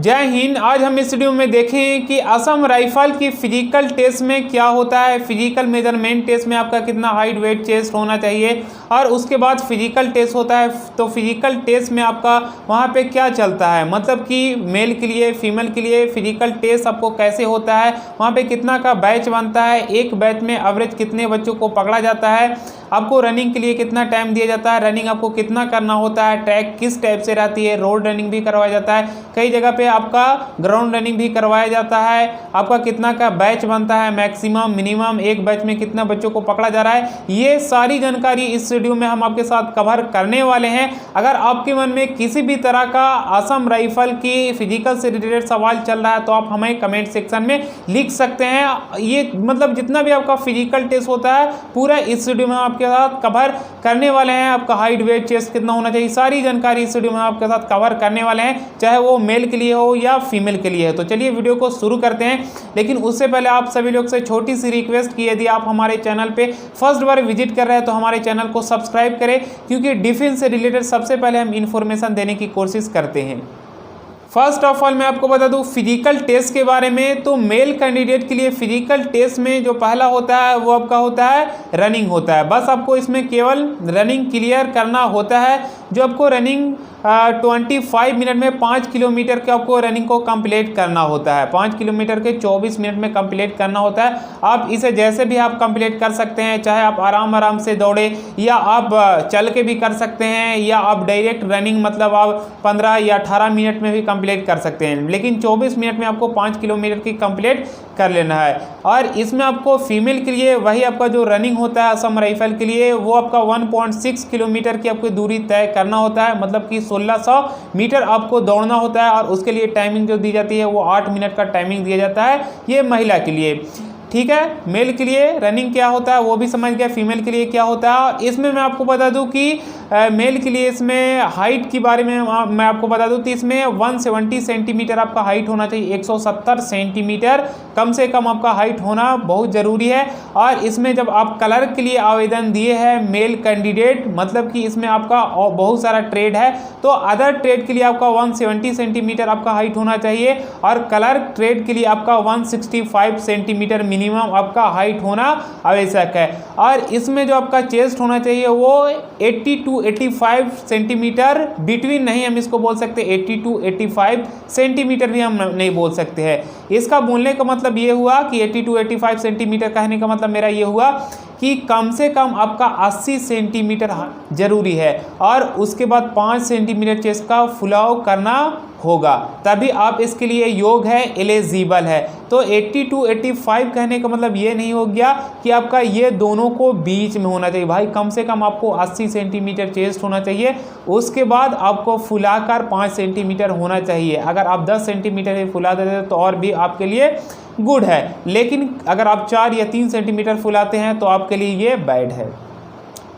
जय हिंद। आज हम इस वीडियो में देखें कि असम राइफल की फिजिकल टेस्ट में क्या होता है, फिजिकल मेजरमेंट टेस्ट में आपका कितना हाइट वेट चेस्ट होना चाहिए और उसके बाद फिजिकल टेस्ट होता है। तो फिजिकल टेस्ट में आपका वहाँ पे क्या चलता है, मतलब कि मेल के लिए फीमेल के लिए फिजिकल टेस्ट आपको कैसे होता है, वहाँ पे कितना का बैच बनता है, एक बैच में एवरेज कितने बच्चों को पकड़ा जाता है, आपको रनिंग के लिए कितना टाइम दिया जाता है, रनिंग आपको कितना करना होता है, ट्रैक किस टाइप से रहती है, रोड रनिंग भी करवाया जाता है, कई जगह पे आपका ग्राउंड रनिंग भी करवाया जाता है, आपका कितना का बैच बनता है, मैक्सिमम मिनिमम एक बैच में कितना बच्चों को पकड़ा जा रहा है, ये सारी जानकारी इस वीडियो में हम आपके साथ कवर करने वाले हैं। अगर आपके मन में किसी भी तरह का असम राइफल की फिजिकल से रिलेटेड सवाल चल रहा है तो आप हमें कमेंट सेक्शन में लिख सकते हैं। ये मतलब जितना भी आपका फिजिकल टेस्ट होता है पूरा इस वीडियो में आपके साथ कवर करने वाले हैं। आपका हाइट वेट चेस्ट कितना होना चाहिए, सारी जानकारी इस वीडियो में आपके साथ कवर करने वाले हैं, चाहे वो मेल के लिए हो या फीमेल के लिए है। तो चलिए वीडियो को शुरू करते हैं, लेकिन उससे पहले आप सभी लोग से छोटी सी रिक्वेस्ट की, यदि आप हमारे चैनल पे फर्स्ट बार विजिट कर रहे हैं तो हमारे चैनल को सब्सक्राइब करें, क्योंकि डिफेंस से रिलेटेड सबसे पहले हम इंफॉर्मेशन देने की कोशिश करते हैं। फर्स्ट ऑफ ऑल मैं आपको बता दूं फिजिकल टेस्ट के बारे में। तो मेल कैंडिडेट के लिए फिजिकल टेस्ट में जो पहला होता है वो आपका होता है रनिंग होता है। बस आपको इसमें केवल रनिंग क्लियर करना होता है, जो आपको रनिंग 25 मिनट में 5 किलोमीटर के आपको रनिंग को कंप्लीट करना होता है। 5 किलोमीटर के 24 मिनट में कंप्लीट करना होता है। आप इसे जैसे भी आप कंप्लीट कर सकते हैं, चाहे आप आराम से दौड़े या आप चल के भी कर सकते हैं, या आप डायरेक्ट रनिंग मतलब आप 15 या 18 मिनट में भी कंप्लीट कर सकते हैं, लेकिन 24 मिनट में आपको 5 किलोमीटर की कंप्लीट कर लेना है। और इसमें आपको फीमेल के लिए वही आपका जो रनिंग होता है असम राइफल के लिए, वो आपका 1.6 किलोमीटर की आपको दूरी तय करना होता है, मतलब कि 1600 मीटर आपको दौड़ना होता है। और उसके लिए टाइमिंग जो दी जाती है वो 8 मिनट का टाइमिंग दिया जाता है, ये महिला के लिए। ठीक है, मेल के लिए रनिंग क्या होता है वो भी समझ गया, फीमेल के लिए क्या होता है। इसमें मैं आपको बता दूं कि मेल के लिए इसमें हाइट के बारे में मैं आपको बता दूं तो इसमें 170 सेंटीमीटर आपका हाइट होना चाहिए। 170 सेंटीमीटर कम से कम आपका हाइट होना बहुत ज़रूरी है। और इसमें जब आप कलर के लिए आवेदन दिए हैं मेल कैंडिडेट, मतलब कि इसमें आपका बहुत सारा ट्रेड है, तो अदर ट्रेड के लिए आपका 170 सेंटीमीटर आपका हाइट होना चाहिए, और कलर ट्रेड के लिए आपका 165 सेंटीमीटर मिनिमम आपका हाइट होना आवश्यक है। और इसमें जो आपका चेस्ट होना चाहिए वो 80 to 85 सेंटीमीटर बिटवीन नहीं, हम इसको बोल सकते 80 to 85 सेंटीमीटर भी हम नहीं बोल सकते हैं। इसका बोलने का मतलब ये हुआ कि 80 to 85 सेंटीमीटर कहने का मतलब मेरा ये हुआ कि कम से कम आपका 80 सेंटीमीटर जरूरी है, और उसके बाद 5 सेंटीमीटर चेस्ट का फुलाव करना होगा, तभी आप इसके लिए योग्य है, एलिजिबल है। तो 80 to 85 कहने का मतलब ये नहीं हो गया कि आपका ये दोनों को बीच में होना चाहिए भाई, कम से कम आपको 80 सेंटीमीटर चेस्ट होना चाहिए, उसके बाद आपको फुलाकर 5 सेंटीमीटर होना चाहिए। अगर आप 10 सेंटीमीटर ही फुला देते तो और भी आपके लिए गुड है, लेकिन अगर आप 4 या 3 सेंटीमीटर फुलाते हैं तो आपके लिए ये बैड है।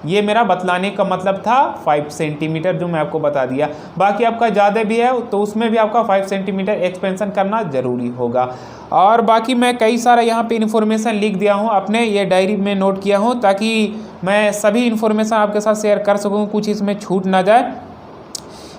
ये मेरा बतलाने का मतलब था 5 सेंटीमीटर जो मैं आपको बता दिया। बाकी आपका ज़्यादा भी है तो उसमें भी आपका 5 सेंटीमीटर एक्सपेंशन करना ज़रूरी होगा। और बाकी मैं कई सारा यहाँ पे इन्फॉर्मेशन लिख दिया हूँ, अपने ये डायरी में नोट किया हूँ, ताकि मैं सभी इन्फॉर्मेशन आपके साथ शेयर कर सकूँ, कुछ इसमें छूट ना जाए।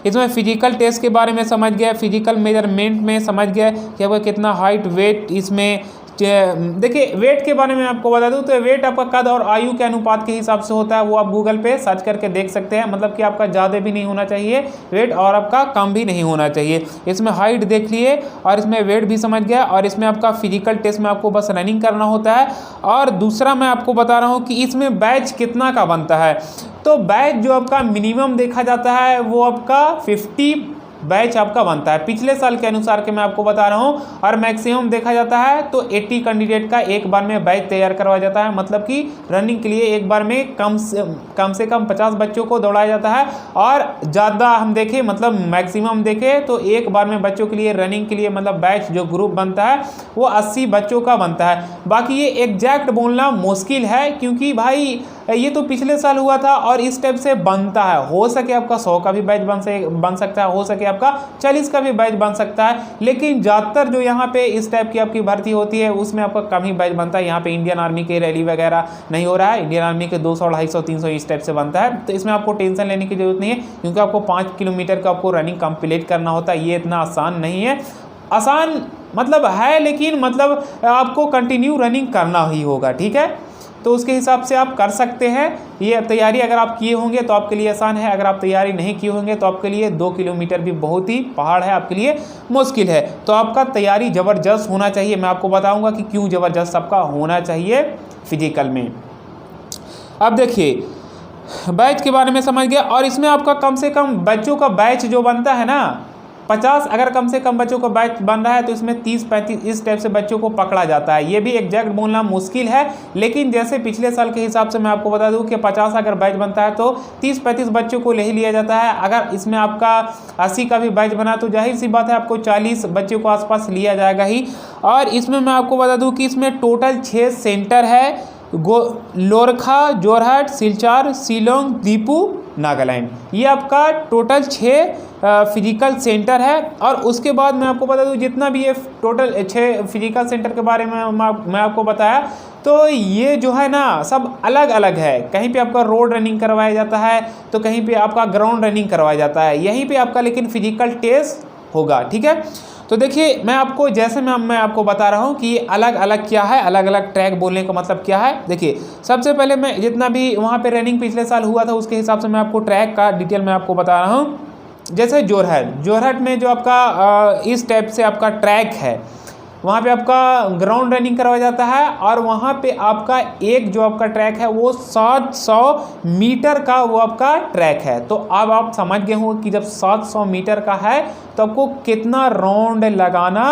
इसमें फिजिकल टेस्ट के बारे में समझ गया, फिजिकल मेजरमेंट में समझ गया कि आपका कितना हाइट वेट, इसमें देखिए वेट के बारे में आपको बता दूं तो वेट आपका कद और आयु के अनुपात के हिसाब से होता है, वो आप गूगल पे सर्च करके देख सकते हैं। मतलब कि आपका ज़्यादा भी नहीं होना चाहिए वेट, और आपका कम भी नहीं होना चाहिए। इसमें हाइट देख लिए और इसमें वेट भी समझ गया, और इसमें आपका फिजिकल टेस्ट में आपको बस रनिंग करना होता है। और दूसरा मैं आपको बता रहा हूँ कि इसमें बैच कितना का बनता है। तो बैच जो आपका मिनिमम देखा जाता है वो आपका 50 बैच आपका बनता है, पिछले साल के अनुसार के मैं आपको बता रहा हूं। और मैक्सिमम देखा जाता है तो 80 कैंडिडेट का एक बार में बैच तैयार करवाया जाता है, मतलब कि रनिंग के लिए एक बार में कम से कम 50 बच्चों को दौड़ाया जाता है। और ज़्यादा हम देखें मतलब मैक्सिमम देखें तो एक बार में बच्चों के लिए रनिंग के लिए मतलब बैच जो ग्रुप बनता है वो 80 बच्चों का बनता है। बाकी ये एग्जैक्ट बोलना मुश्किल है, क्योंकि भाई ये तो पिछले साल हुआ था और इस टाइप से बनता है। हो सके आपका 100 का भी बैच बन सकता है, हो सके आपका 40 का भी बैच बन सकता है, लेकिन ज़्यादातर जो यहाँ पे इस टाइप की आपकी भर्ती होती है उसमें आपका कम ही बैच बनता है। यहाँ पे इंडियन आर्मी के रैली वगैरह नहीं हो रहा है, इंडियन आर्मी के 200, 250, 300 इस टाइप से बनता है। तो इसमें आपको टेंशन लेने की जरूरत नहीं है, क्योंकि आपको 5 किलोमीटर का आपको रनिंग कंप्लीट करना होता है। ये इतना आसान नहीं है, आसान मतलब है, लेकिन मतलब आपको कंटिन्यू रनिंग करना ही होगा, ठीक है। तो उसके हिसाब से आप कर सकते हैं। ये तैयारी अगर आप किए होंगे तो आपके लिए आसान है, अगर आप तैयारी नहीं किए होंगे तो आपके लिए 2 किलोमीटर भी बहुत ही पहाड़ है, आपके लिए मुश्किल है। तो आपका तैयारी ज़बरदस्त होना चाहिए। मैं आपको बताऊंगा कि क्यों ज़बरदस्त आपका होना चाहिए फिजिकल में। अब देखिए, बैच के बारे में समझ गया, और इसमें आपका कम से कम बच्चों का बैच जो बनता है ना 50, अगर कम से कम बच्चों का बैच बन रहा है तो इसमें 30-35 इस टाइप से बच्चों को पकड़ा जाता है। ये भी एग्जैक्ट बोलना मुश्किल है, लेकिन जैसे पिछले साल के हिसाब से मैं आपको बता दूं कि 50 अगर बैच बनता है तो 30-35 बच्चों को ले ही लिया जाता है। अगर इसमें आपका 80 का भी बैच बना तो जाहिर सी बात है आपको 40 बच्चों को आसपास लिया जाएगा ही। और इसमें मैं आपको बता दूँ कि इसमें टोटल 6 सेंटर है, लोरखा, जोरहट, सिलचर, शिलोंग, दीपू, नागालैंड। ये आपका टोटल 6 फिजिकल सेंटर है। और उसके बाद मैं आपको बता दूं, जितना भी ये टोटल 6 फिजिकल सेंटर के बारे में मैं आपको बताया, तो ये जो है ना सब अलग अलग है। कहीं पे आपका रोड रनिंग करवाया जाता है, तो कहीं पे आपका ग्राउंड रनिंग करवाया जाता है, यहीं पे आपका लेकिन फिजिकल टेस्ट होगा, ठीक है। तो देखिए, मैं आपको जैसे मैं आपको बता रहा हूँ कि अलग अलग क्या है, अलग अलग ट्रैक बोलने का मतलब क्या है। देखिए, सबसे पहले मैं जितना भी वहाँ पे रनिंग पिछले साल हुआ था उसके हिसाब से मैं आपको ट्रैक का डिटेल में आपको बता रहा हूँ। जैसे जोरहट में जो आपका इस टाइप से आपका ट्रैक है, वहाँ पे आपका ग्राउंड रनिंग करवाया जाता है, और वहाँ पे आपका एक जो आपका ट्रैक है वो 700 मीटर का वो आपका ट्रैक है। तो अब आप समझ गए होंगे कि जब 700 मीटर का है तो आपको कितना राउंड लगाना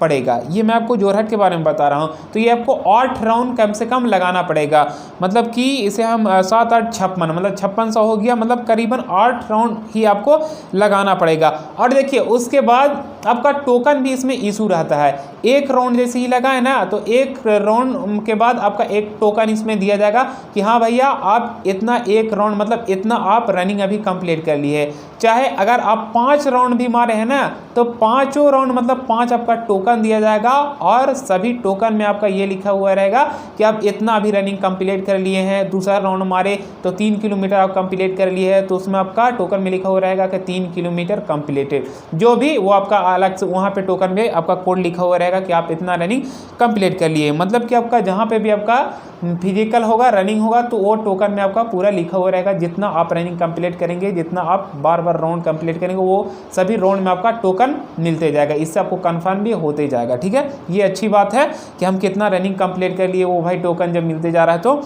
पड़ेगा। ये मैं आपको जोरहट के बारे में बता रहा हूँ। तो ये आपको 8 राउंड कम से कम लगाना पड़ेगा, मतलब कि इसे हम 7 8 56 मतलब 5600 हो गया, मतलब करीबन 8 राउंड ही आपको लगाना पड़ेगा। और देखिए, उसके बाद आपका टोकन भी इसमें इशू रहता है। एक राउंड जैसे ही लगा है ना, तो एक राउंड के बाद आपका एक टोकन इसमें दिया जाएगा कि हाँ भैया, आप इतना एक राउंड मतलब इतना आप रनिंग अभी कंप्लीट कर ली है। चाहे अगर आप 5 राउंड भी मारे हैं ना, तो 5 राउंड मतलब 5 आपका टोकन दिया जाएगा, और सभी टोकन में आपका ये लिखा हुआ रहेगा कि आप इतना अभी रनिंग कंप्लीट कर लिए हैं। दूसरा राउंड मारे तो 3 किलोमीटर आप कंप्लीट कर लिए हैं, तो उसमें आपका टोकन में लिखा हुआ रहेगा कि 3 किलोमीटर कंप्लीटेड, जो भी वो आपका अलग से वहाँ पे टोकन में आपका कोड लिखा हुआ रहेगा कि आप इतना रनिंग कंप्लीट कर लिए। मतलब कि आपका जहाँ पे भी आपका फिजिकल होगा, रनिंग होगा, तो वो टोकन में आपका पूरा लिखा हुआ रहेगा जितना आप रनिंग कंप्लीट करेंगे, जितना आप बार बार राउंड कंप्लीट करेंगे, वो सभी राउंड में आपका टोकन मिलते जाएगा। इससे आपको कंफर्म भी होते जाएगा, ठीक है। ये अच्छी बात है कि हम कितना रनिंग कंप्लीट कर लिए, वो भाई टोकन जब मिलते जा रहा है। तो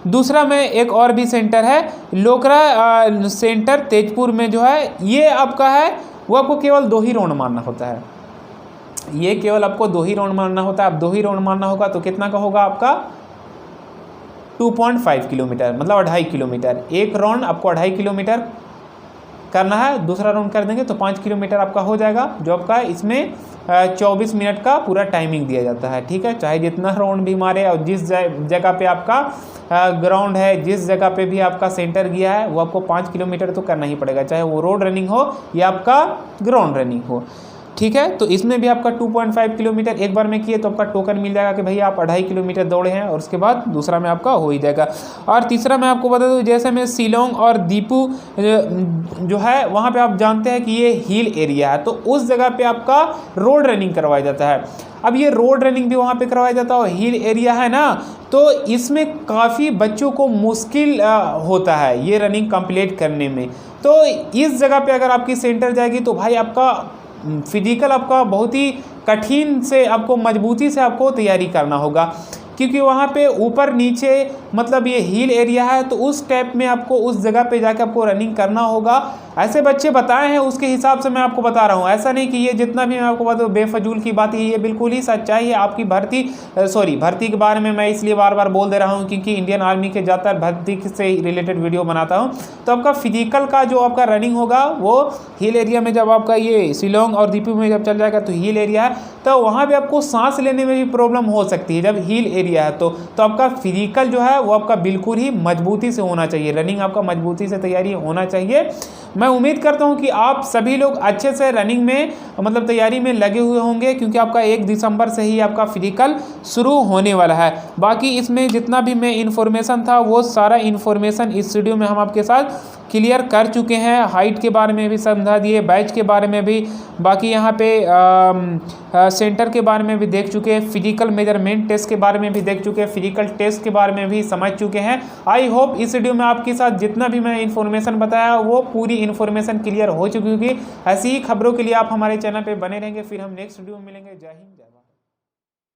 दूसरा में एक और भी सेंटर है, लोकरा सेंटर तेजपुर में जो है, ये आपका है, वो आपको केवल 2 ही राउंड मारना होता है। ये केवल आपको 2 ही राउंड मारना होता है। अब 2 ही राउंड मारना होगा तो कितना का होगा आपका 2.5 किलोमीटर, मतलब 2.5 किलोमीटर। एक राउंड आपको 2.5 किलोमीटर करना है, दूसरा राउंड कर देंगे तो 5 किलोमीटर आपका हो जाएगा, जो आपका इसमें 24 मिनट का पूरा टाइमिंग दिया जाता है, ठीक है। चाहे जितना राउंड भी मारे, और जिस जगह पे आपका ग्राउंड है, जिस जगह पे भी आपका सेंटर गया है, वो आपको 5 किलोमीटर तो करना ही पड़ेगा, चाहे वो रोड रनिंग हो या आपका ग्राउंड रनिंग हो, ठीक है। तो इसमें भी आपका 2.5 किलोमीटर एक बार में किए तो आपका टोकन मिल जाएगा कि भैया आप 2.5 किलोमीटर दौड़े हैं, और उसके बाद दूसरा में आपका हो ही जाएगा। और तीसरा मैं आपको बता दूं, जैसे में शिलोंग और दीपू जो है, वहाँ पे आप जानते हैं कि ये हिल एरिया है, तो उस जगह पे आपका रोड रनिंग करवाया जाता है। अब ये रोड रनिंग भी वहाँ पे करवाया जाता है, और हिल एरिया है ना, तो इसमें काफ़ी बच्चों को मुश्किल होता है ये रनिंग कंप्लीट करने में। तो इस जगह पे अगर आपकी सेंटर जाएगी तो भाई आपका फिजिकल आपका बहुत ही कठिन से, आपको मजबूती से आपको तैयारी करना होगा, क्योंकि वहाँ पे ऊपर नीचे मतलब ये हिल एरिया है, तो उस टाइप में आपको उस जगह पे जाके आपको रनिंग करना होगा। ऐसे बच्चे बताए हैं उसके हिसाब से मैं आपको बता रहा हूँ। ऐसा नहीं कि ये जितना भी मैं आपको बता बेफजूल की बात है, ये बिल्कुल ही सच्चाई है। आपकी भर्ती के बारे में मैं इसलिए बार बार बोल दे रहा हूँ क्योंकि इंडियन आर्मी के ज़्यादातर भर्ती से रिलेटेड वीडियो बनाता हूँ। तो आपका फिजिकल का जो आपका रनिंग होगा वो हिल एरिया में, जब आपका ये शिलोंग और दीपू में जब चल जाएगा तो हिल एरिया है, तो वहाँ पे आपको सांस लेने में भी प्रॉब्लम हो सकती है जब हिल एरिया है। तो आपका फिजिकल जो है वो आपका बिल्कुल ही मजबूती से होना चाहिए, रनिंग आपका मजबूती से तैयारी होना चाहिए। मैं उम्मीद करता हूं कि आप सभी लोग अच्छे से रनिंग में मतलब तैयारी में लगे हुए होंगे, क्योंकि आपका 1 दिसंबर से ही आपका फिजिकल शुरू होने वाला है। बाकी इसमें जितना भी मैं इन्फॉर्मेशन था वो सारा इन्फॉर्मेशन इस वीडियो में हम आपके साथ क्लियर कर चुके हैं। हाइट के बारे में भी समझा दिए, बैच के बारे में भी, बाकी यहाँ पे सेंटर के बारे में भी देख चुके हैं, फिजिकल मेजरमेंट टेस्ट के बारे में भी देख चुके हैं, फिजिकल टेस्ट के बारे में भी समझ चुके हैं। आई होप इस वीडियो में आपके साथ जितना भी मैं इन्फॉर्मेशन बताया वो पूरी इन्फॉर्मेशन क्लियर हो चुकी होगी। ऐसी ही खबरों के लिए आप हमारे चैनल पर बने रहेंगे। फिर हम नेक्स्ट वीडियो में मिलेंगे। जय हिंद, जय भारत।